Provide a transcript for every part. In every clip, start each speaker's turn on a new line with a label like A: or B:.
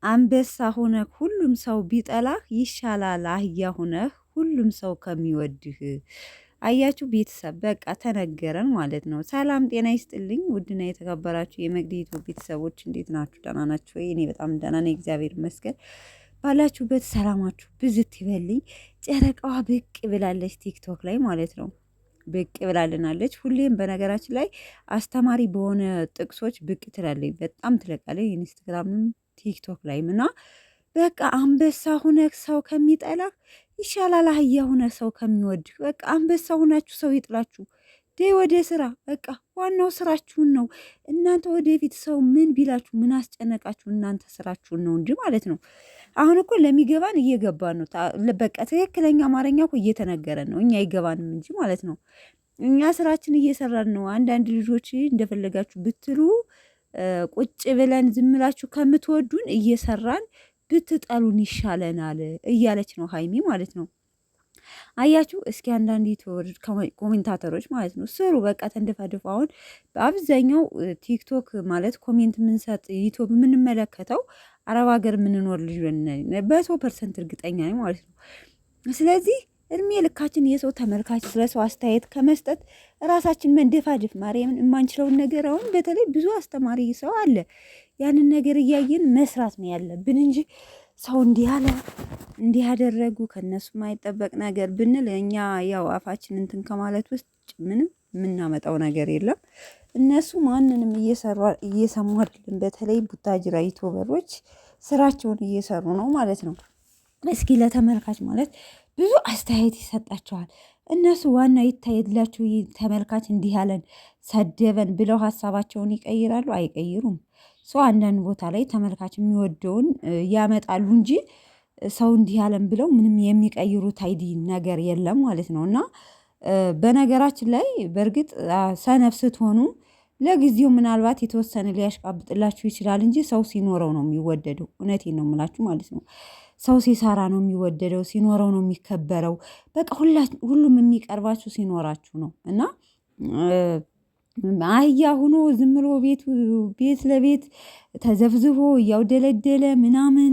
A: አንበሳ ሆነህ ሁሉም ሰው ቢጠላህ ይሻላል አህያ ሆነህ ሁሉም ሰው ከሚወድህ። አያችሁ ቤተሰብ በቃ ተነገረን ማለት ነው። ሰላም ጤና ይስጥልኝ ውድና የተከበራችሁ የመግዲቱ ቤተሰቦች እንዴት ናችሁ? ደህና ናችሁ ወይ? እኔ በጣም ደህና ነኝ፣ እግዚአብሔር ይመስገን። ባላችሁበት ሰላማችሁ ብዝት ይበልኝ። ጨረቃዋ ብቅ ብላለች ቲክቶክ ላይ ማለት ነው። ብቅ ብላልናለች። ሁሌም በነገራችን ላይ አስተማሪ በሆነ ጥቅሶች ብቅ ትላለች፣ በጣም ትለቃለች። ኢንስታግራምም ቲክቶክ ላይም እና በቃ አንበሳ ሁነህ ሰው ከሚጠላህ ይሻላል አህያ ሁነህ ሰው ከሚወድህ። በቃ አንበሳ ሁናችሁ ሰው ይጥላችሁ ዴ ወደ ስራ በቃ ዋናው ስራችሁን ነው። እናንተ ወደፊት ሰው ምን ቢላችሁ ምን አስጨነቃችሁ? እናንተ ስራችሁን ነው እንጂ ማለት ነው። አሁን እኮ ለሚገባን እየገባን ነው። በቃ ትክክለኛ አማርኛ እኮ እየተነገረን ነው። እኛ አይገባንም እንጂ ማለት ነው። እኛ ስራችን እየሰራን ነው። አንዳንድ ልጆች እንደፈለጋችሁ ብትሉ ቁጭ ብለን ዝምላችሁ ከምትወዱን እየሰራን ብትጠሉን ይሻለናል እያለች ነው ሀይሚ ማለት ነው። አያችሁ እስኪ አንዳንድ ኮሜንታተሮች ማለት ነው ስሩ በቃ ተንደፋደፉ። አሁን በአብዛኛው ቲክቶክ ማለት ኮሜንት የምንሰጥ ዩቱብ የምንመለከተው አረብ ሀገር የምንኖር ልጅ በ100% እርግጠኛ ነኝ ማለት ነው። ስለዚህ እድሜ ልካችን የሰው ተመልካች ስለሰው አስተያየት ከመስጠት ራሳችን መንደፋደፍ ማርያምን የማንችለውን ነገር አሁን በተለይ ብዙ አስተማሪ ሰው አለ። ያንን ነገር እያየን መስራት ነው ያለብን እንጂ ሰው እንዲህ አለ እንዲህ ያደረጉ ከነሱ ማይጠበቅ ነገር ብንል እኛ ያው አፋችን እንትን ከማለት ውስጥ ምንም የምናመጣው ነገር የለም። እነሱ ማንንም እየሰሙ አይደለም። በተለይ ቡታጅራ ዩቲዩበሮች ስራቸውን እየሰሩ ነው ማለት ነው። እስኪ ለተመልካች ማለት ብዙ አስተያየት ይሰጣቸዋል። እነሱ ዋና ይታየላቸው ተመልካች እንዲህ ያለን ሰደበን ብለው ሀሳባቸውን ይቀይራሉ? አይቀይሩም። ሰው አንዳንድ ቦታ ላይ ተመልካች የሚወደውን ያመጣሉ እንጂ ሰው እንዲህ ያለን ብለው ምንም የሚቀይሩት አይዲ ነገር የለም ማለት ነው። እና በነገራችን ላይ በእርግጥ ሰነፍ ስትሆኑ ለጊዜው ምናልባት የተወሰነ ሊያሽቃብጥላችሁ ይችላል እንጂ ሰው ሲኖረው ነው የሚወደደው። እውነቴን ነው የምላችሁ ማለት ነው። ሰው ሲሰራ ነው የሚወደደው፣ ሲኖረው ነው የሚከበረው። በቃ ሁሉም የሚቀርባችሁ ሲኖራችሁ ነው። እና አህያ ሁኖ ዝም ብሎ ቤት ለቤት ተዘፍዝፎ እያውደለደለ ምናምን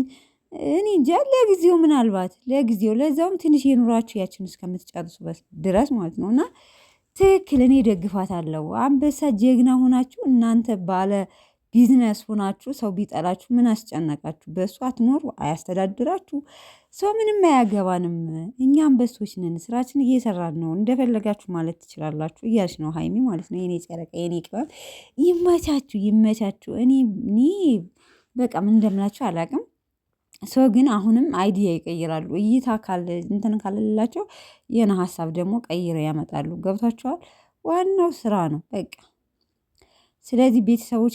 A: እኔ እንጃ። ለጊዜው ምናልባት ለጊዜው ለዛውም ትንሽ የኑሯችሁ ያችን እስከምትጨርሱ ድረስ ማለት ነው። እና ትክክል እኔ ደግፋታለሁ። አንበሳ ጀግና ሆናችሁ እናንተ ባለ ቢዝነስ ሆናችሁ ሰው ቢጠላችሁ ምን አስጨነቃችሁ? በእሱ አትኖሩ፣ አያስተዳድራችሁ። ሰው ምንም አያገባንም። እኛ አንበሶች ነን፣ ስራችን እየሰራን ነው። እንደፈለጋችሁ ማለት ትችላላችሁ እያልሽ ነው ሀይሚ ማለት ነው። የኔ ጨረቃ የኔ ቅባብ ይመቻችሁ፣ ይመቻችሁ። እኔ በቃ ምን እንደምላችሁ አላውቅም። ሰው ግን አሁንም አይዲያ ይቀይራሉ። እይታ እንትን ካለላቸው የሆነ ሀሳብ ደግሞ ቀይረው ያመጣሉ። ገብቷቸዋል። ዋናው ስራ ነው በቃ። ስለዚህ ቤተሰቦች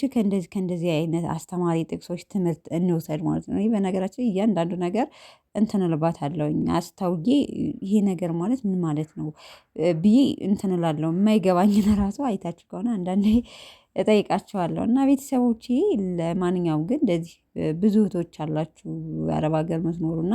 A: ከእንደዚህ አይነት አስተማሪ ጥቅሶች ትምህርት እንውሰድ ማለት ነው። በነገራችን እያንዳንዱ ነገር እንትን እልባታለሁኝ አስታውዬ ይሄ ነገር ማለት ምን ማለት ነው ብዬ እንትን እላለሁ። የማይገባኝን ራሱ አይታችሁ ከሆነ አንዳንዴ እጠይቃችኋለሁ። እና ቤተሰቦቼ ለማንኛውም ግን እንደዚህ ብዙ እህቶች አላችሁ አረብ ሀገር መስኖሩና